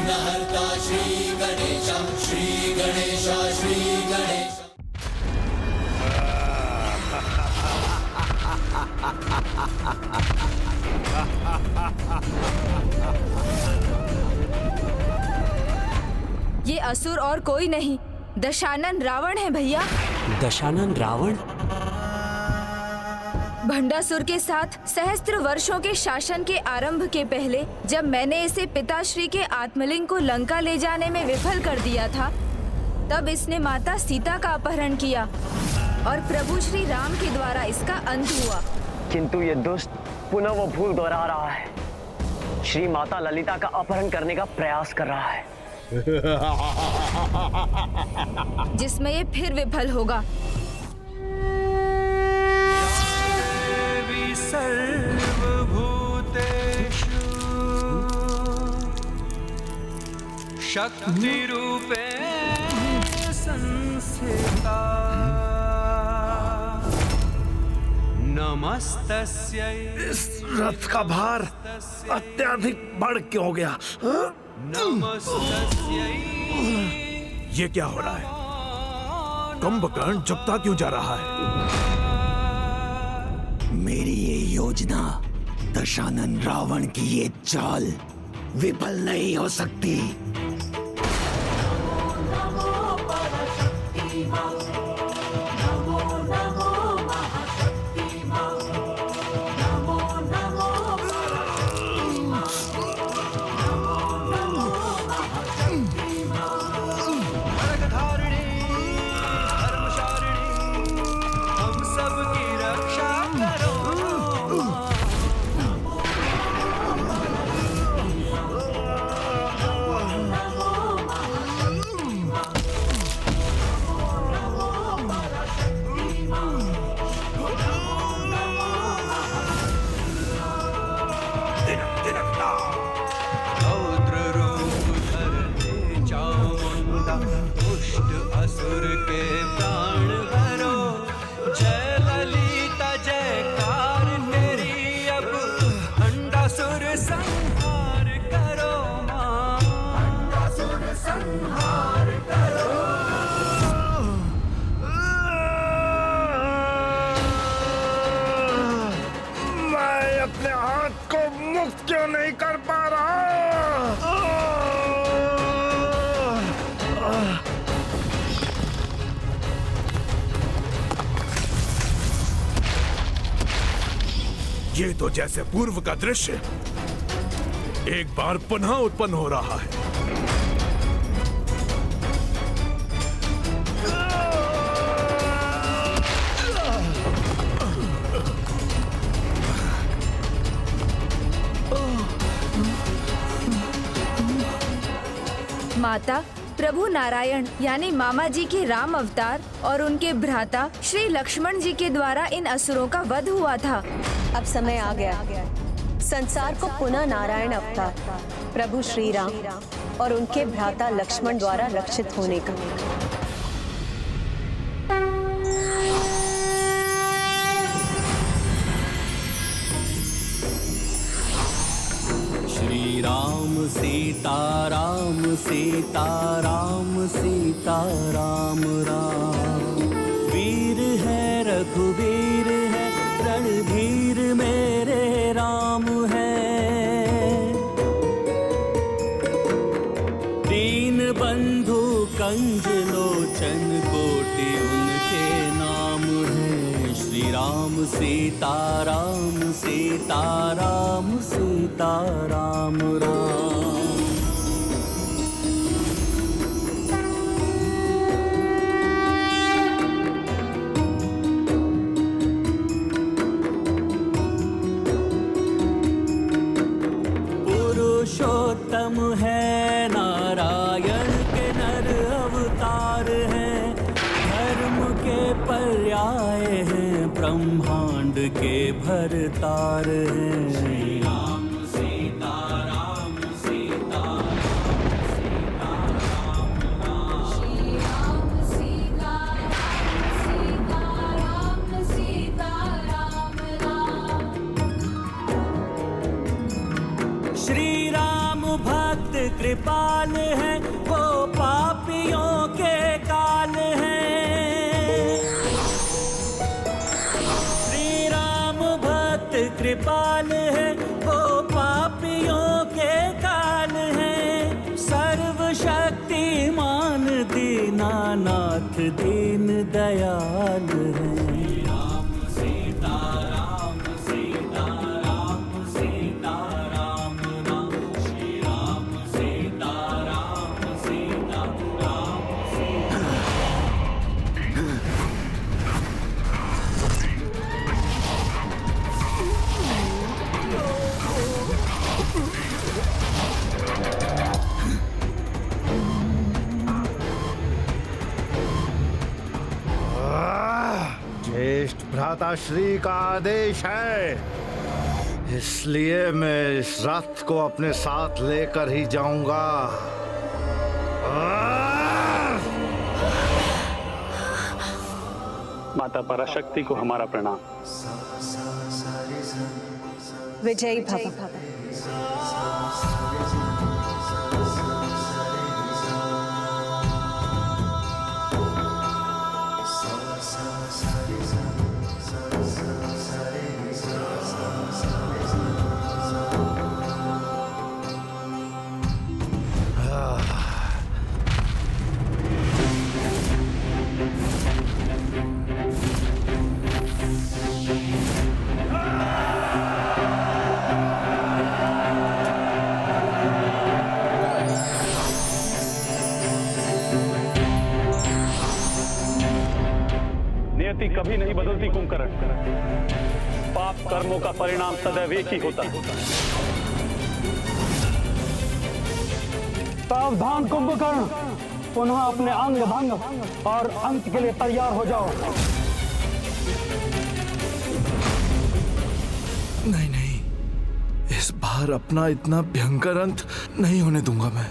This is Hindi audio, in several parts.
विघ्नहर्ता श्री गणेश, श्री गणेश, श्री गणेश। ये असुर और कोई नहीं, दशानन रावण है भैया। दशानन रावण? भंडासुर के साथ सहस्त्र वर्षों के शासन के आरंभ के पहले जब मैंने इसे पिताश्री के आत्मलिंग को लंका ले जाने में विफल कर दिया था, तब इसने माता सीता का अपहरण किया और प्रभु श्री राम के द्वारा इसका अंत हुआ। किंतु ये दुष्ट पुनः वो भूल दोहरा रहा है। श्री माता ललिता का अपहरण करने का प्रयास कर रहा है, जिसमें ये फिर विफल होगा। सर्वभूतेषु शक्ति रूपे संस्थिता नमस्तस्यै। इस रथ का भार अत्यधिक बढ़ क्यों गया? नमस्तस्यै। ये क्या हो रहा है? कुंभकर्ण झुकता क्यों जा रहा है? मेरी ये योजना, दशानन रावण की ये चाल विफल नहीं हो सकती। अपने हाथ को मुक्त क्यों नहीं कर पा रहा? ये तो जैसे पूर्व का दृश्य एक बार पुनः उत्पन्न हो रहा है। माता, प्रभु नारायण यानी मामा जी के राम अवतार और उनके भ्राता श्री लक्ष्मण जी के द्वारा इन असुरों का वध हुआ था। अब समय आ गया संसार को पुनः नारायण अवतार प्रभु श्री राम और उनके भ्राता लक्ष्मण द्वारा रक्षित होने का। श्री राम सीता राम सीता राम सीता राम राम। वीर है रघुवीर है रणधीर मेरे राम है। दीन बंधु कंज लोचन कोटि उनके नाम है। श्री राम सीता राम सीता राम सीता राम राम। पुरुषोत्तम है नारायण के नर अवतार हैं। धर्म के पर्याय हैं ब्रह्मांड के भरतार हैं। श्री राम सीता राम सीता सीता राम राम। श्री राम सीता राम सीता राम राम। श्री राम भक्त कृपाल है, वो पापियों के काल है। श्री राम भक्त कृपाल है, वो पापियों के काल है। सर्वशक्तिमान दीनानाथ दीन दयाल है। ज्येष्ठ भ्राताश्री का आदेश है, इसलिए मैं इस रथ को अपने साथ लेकर ही जाऊंगा। माता पराशक्ति को हमारा प्रणाम। विजयी भव। नियति कभी नहीं बदलती कुंभकर्ण। पाप कर्मों का परिणाम सदैव एक ही होता है। सावधान कुंभकर्ण, पुनः अपने अंग भंग और अंत के लिए तैयार हो जाओ। नहीं नहीं, इस बार अपना इतना भयंकर अंत नहीं होने दूंगा मैं।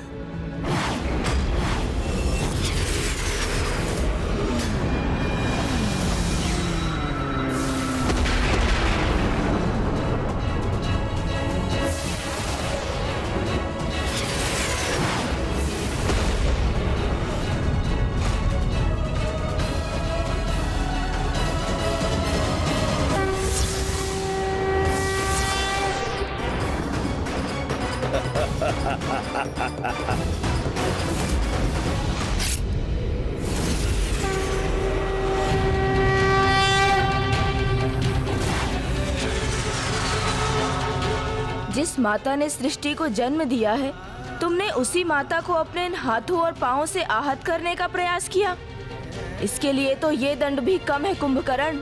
जिस माता ने सृष्टि को जन्म दिया है, तुमने उसी माता को अपने इन हाथों और पांवों से आहत करने का प्रयास किया। इसके लिए तो ये दंड भी कम है कुंभकर्ण।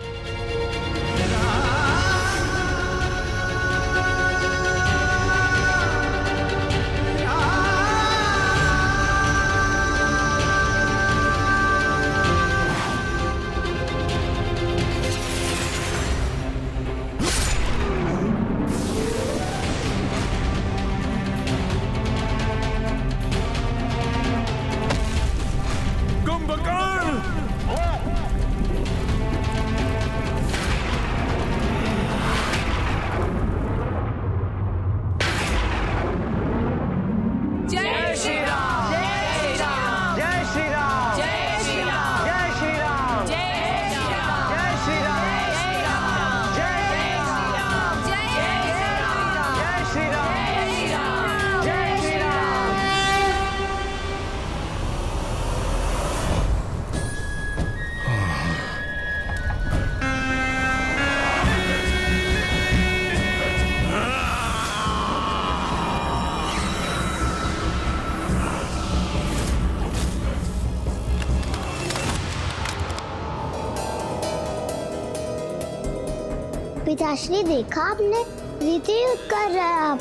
पिताश्री, देखा आपने, रीति युद्ध कर रहे हैं आप।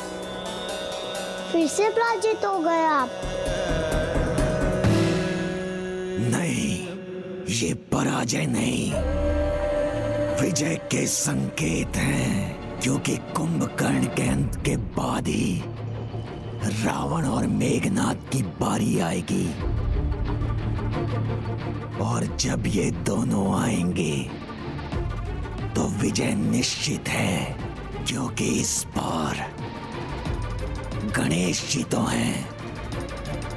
फिर से पराजित हो गए आप। नहीं, ये पराजय नहीं, विजय के संकेत हैं, क्योंकि कुंभकर्ण के अंत के बाद ही रावण और मेघनाद की बारी आएगी। और जब ये दोनों आएंगे तो विजय निश्चित है, क्योंकि इस बार गणेश जी तो हैं,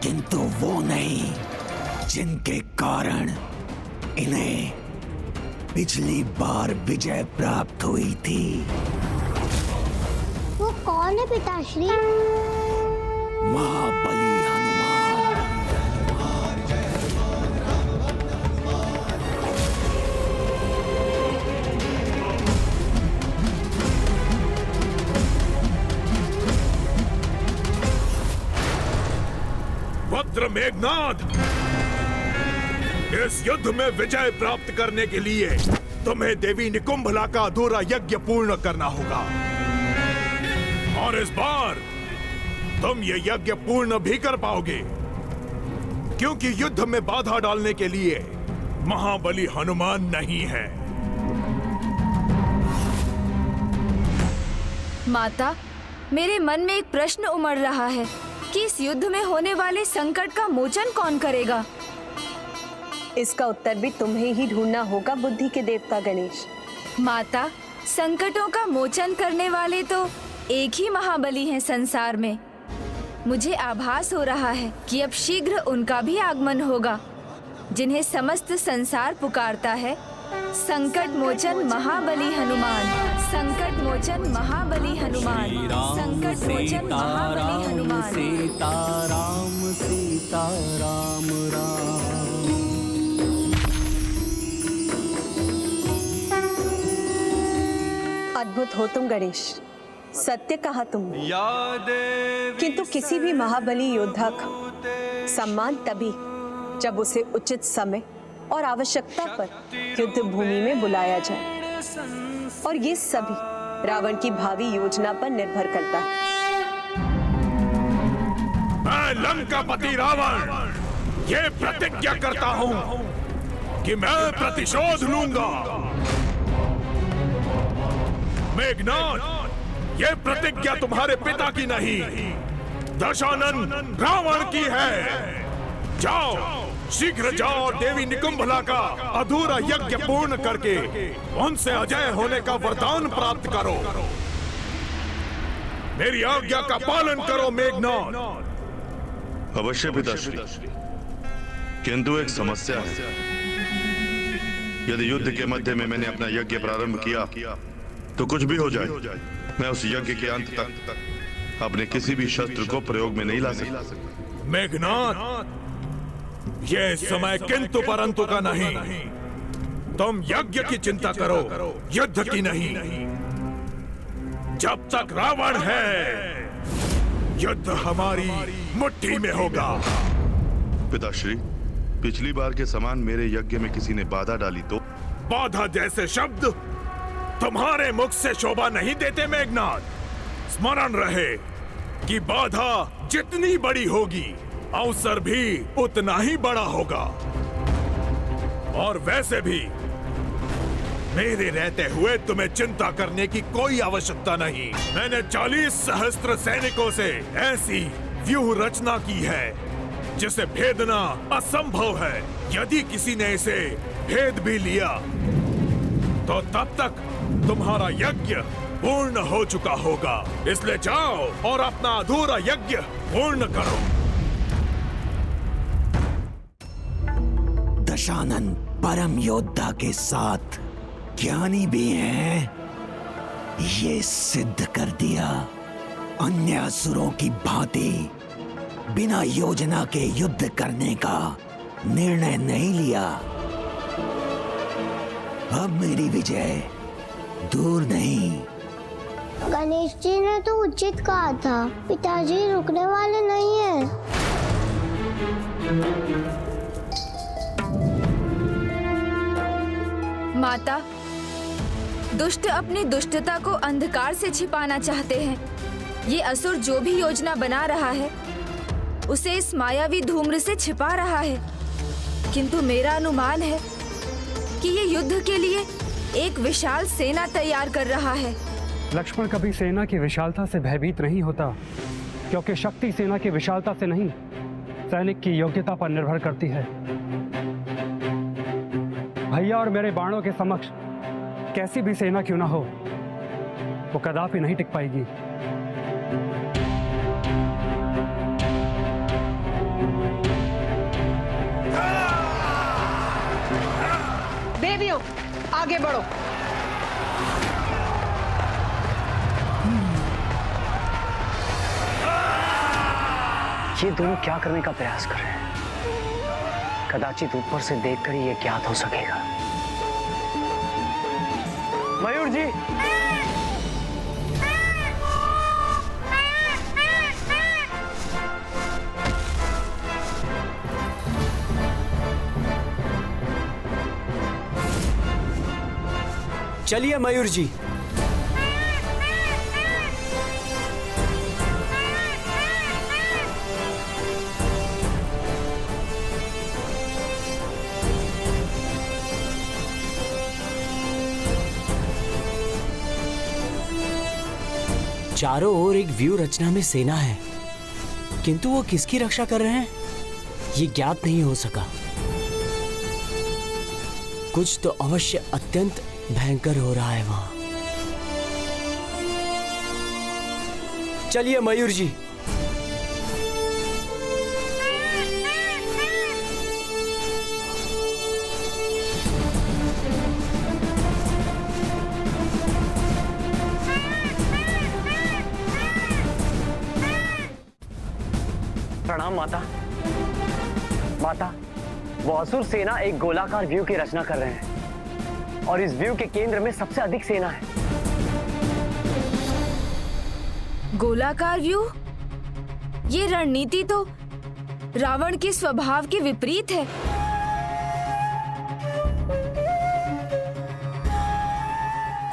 किंतु वो नहीं जिनके कारण इन्हें पिछली बार विजय प्राप्त हुई थी। वो कौन है पिताश्री? महाबली हनुमान। वज्र मेघनाद, इस युद्ध में विजय प्राप्त करने के लिए तुम्हें देवी निकुंभला का अधूरा यज्ञ पूर्ण करना होगा। और इस बार तुम ये यज्ञ पूर्ण भी कर पाओगे, क्योंकि युद्ध में बाधा डालने के लिए महाबली हनुमान नहीं है। माता, मेरे मन में एक प्रश्न उमड़ रहा है कि इस युद्ध में होने वाले संकट का मोचन कौन करेगा? इसका उत्तर भी तुम्हें ही ढूंढना होगा बुद्धि के देवता गणेश। माता, संकटों का मोचन करने वाले तो एक ही महाबली हैं संसार में। मुझे आभास हो रहा है कि अब शीघ्र उनका भी आगमन होगा, जिन्हें समस्त संसार पुकारता है। संकट मोचन महाबली हनुमान, संकट मोचन महाबली हनुमान, संकट मोचन महाबली हनुमान। सीताराम सीताराम राम। अद्भुत हो तुम गणेश, सत्य कहा तुमने। किंतु किसी भी महाबली योद्धा का सम्मान तभी जब उसे उचित समय और आवश्यकता पर युद्ध भूमि में बुलाया जाए, और ये सभी रावण की भावी योजना पर निर्भर करता है। मैं लंकापति रावण ये प्रतिज्ञा करता हूँ कि मैं प्रतिशोध लूंगा। मेघनाद, ये प्रतिज्ञा तुम्हारे पिता की नहीं, दशानन रावण की है। जाओ, शीघ्र जाओ और देवी निकुंभला का अधूरा यज्ञ पूर्ण करके उनसे अजय होने का वरदान प्राप्त करो। मेरी आज्ञा का पालन करो मेघनाद। अवश्य पिताश्री, किंतु एक समस्या है। यदि युद्ध के मध्य में मैंने अपना यज्ञ प्रारंभ किया तो कुछ भी हो जाए, मैं उस यज्ञ के अंत तक अपने किसी भी शस्त्र को प्रयोग में नहीं ला सकता। मेघनाद, ये समय किंतु परंतु का नहीं। तुम यज्ञ की चिंता करो, युद्ध की नहीं। जब तक रावण है, युद्ध हमारी मुट्ठी में होगा। पिताश्री, पिछली बार के समान मेरे यज्ञ में किसी ने बाधा डाली तो? बाधा जैसे शब्द तुम्हारे मुख से शोभा नहीं देते मेघनाद। स्मरण रहे कि बाधा जितनी बड़ी होगी, अवसर भी उतना ही बड़ा होगा। और वैसे भी मेरे रहते हुए तुम्हें चिंता करने की कोई आवश्यकता नहीं। मैंने 40 सहस्त्र सैनिकों से ऐसी व्यूह रचना की है जिसे भेदना असंभव है। यदि किसी ने इसे भेद भी लिया तो तब तक तुम्हारा यज्ञ पूर्ण हो चुका होगा। इसलिए जाओ और अपना अधूरा यज्ञ पूर्ण करो। दशानन परम योद्धा के साथ ज्ञानी भी हैं, ये सिद्ध कर दिया। अन्य असुरों की भांति बिना योजना के युद्ध करने का निर्णय नहीं लिया। अब मेरी विजय दूर नहीं। गणेश जी ने तो उचित कहा था, पिताजी रुकने वाले नहीं हैं। माता, दुष्ट अपनी दुष्टता को अंधकार से छिपाना चाहते हैं। ये असुर जो भी योजना बना रहा है, उसे इस मायावी धूम्र से छिपा रहा है। किंतु मेरा अनुमान है कि ये युद्ध के लिए एक विशाल सेना तैयार कर रहा है। लक्ष्मण कभी सेना की विशालता से भयभीत नहीं होता, क्योंकि शक्ति सेना की विशालता से नहीं, सैनिक की योग्यता पर निर्भर करती है। भैया और मेरे बाणों के समक्ष कैसी भी सेना क्यों ना हो, वो कदापि नहीं टिक पाएगी। आगे बढ़ो। ये दोनों क्या करने का प्रयास कर रहे हैं? कदाचित ऊपर से देखकर ही ये ज्ञात हो सकेगा। मयूर जी, चलिए मयूर जी। चारों ओर एक व्यू रचना में सेना है, किंतु वो किसकी रक्षा कर रहे हैं ये ज्ञात नहीं हो सका। कुछ तो अवश्य अत्यंत भयंकर हो रहा है वहां। चलिए मयूर जी। प्रणाम माता। माता, वो असुर सेना एक गोलाकार व्यू की रचना कर रहे हैं और इस व्यू के केंद्र में सबसे अधिक सेना है। गोलाकार व्यू? ये रणनीति तो रावण के स्वभाव के विपरीत है।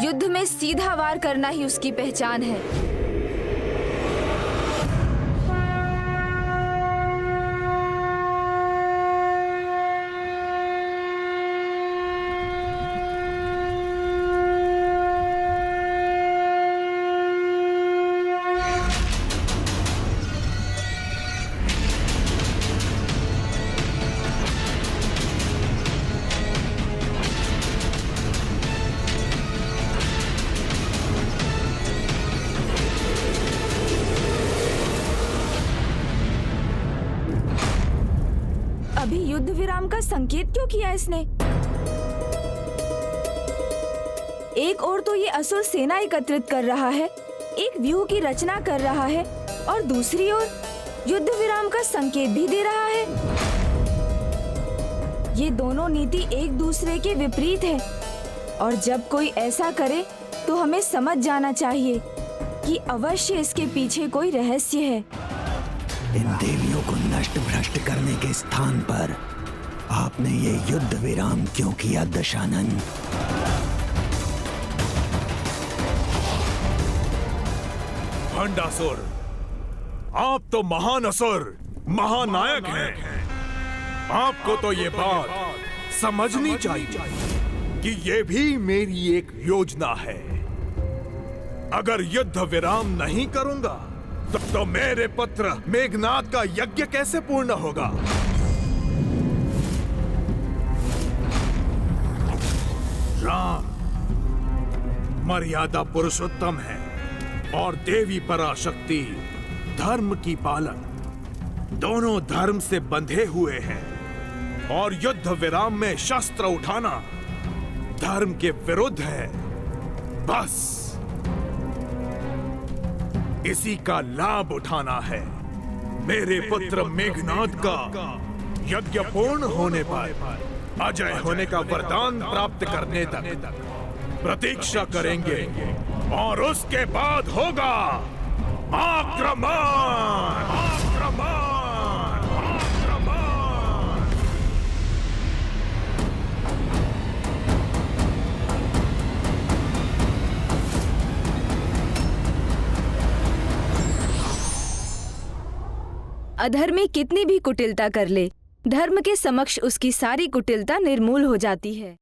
युद्ध में सीधा वार करना ही उसकी पहचान है। अभी युद्ध विराम का संकेत क्यों किया इसने? एक ओर तो ये असुर सेना एकत्रित कर रहा है, एक व्यूह की रचना कर रहा है, और दूसरी ओर युद्ध विराम का संकेत भी दे रहा है। ये दोनों नीति एक दूसरे के विपरीत है, और जब कोई ऐसा करे तो हमें समझ जाना चाहिए कि अवश्य इसके पीछे कोई रहस्य है। इन देवियों को नष्ट भ्रष्ट करने के स्थान पर आपने ये युद्ध विराम क्यों किया दशानन? भंडासुर, आप तो महान असुर, महानायक हैं। आपको तो ये बात समझनी चाहिए कि ये भी मेरी एक योजना है। अगर युद्ध विराम नहीं करूंगा तो मेरे पुत्र मेघनाद का यज्ञ कैसे पूर्ण होगा? राम मर्यादा पुरुषोत्तम है और देवी पराशक्ति धर्म की पालक, दोनों धर्म से बंधे हुए हैं, और युद्ध विराम में शस्त्र उठाना धर्म के विरुद्ध है। बस इसी का लाभ उठाना है। मेरे पुत्र मेघनाद का यज्ञ पूर्ण होने पर अजय होने का वरदान प्राप्त करने तक प्रतीक्षा करेंगे, और उसके बाद होगा आक्रमण। आक्रमण। अधर्मी कितनी भी कुटिलता कर ले, धर्म के समक्ष उसकी सारी कुटिलता निर्मूल हो जाती है।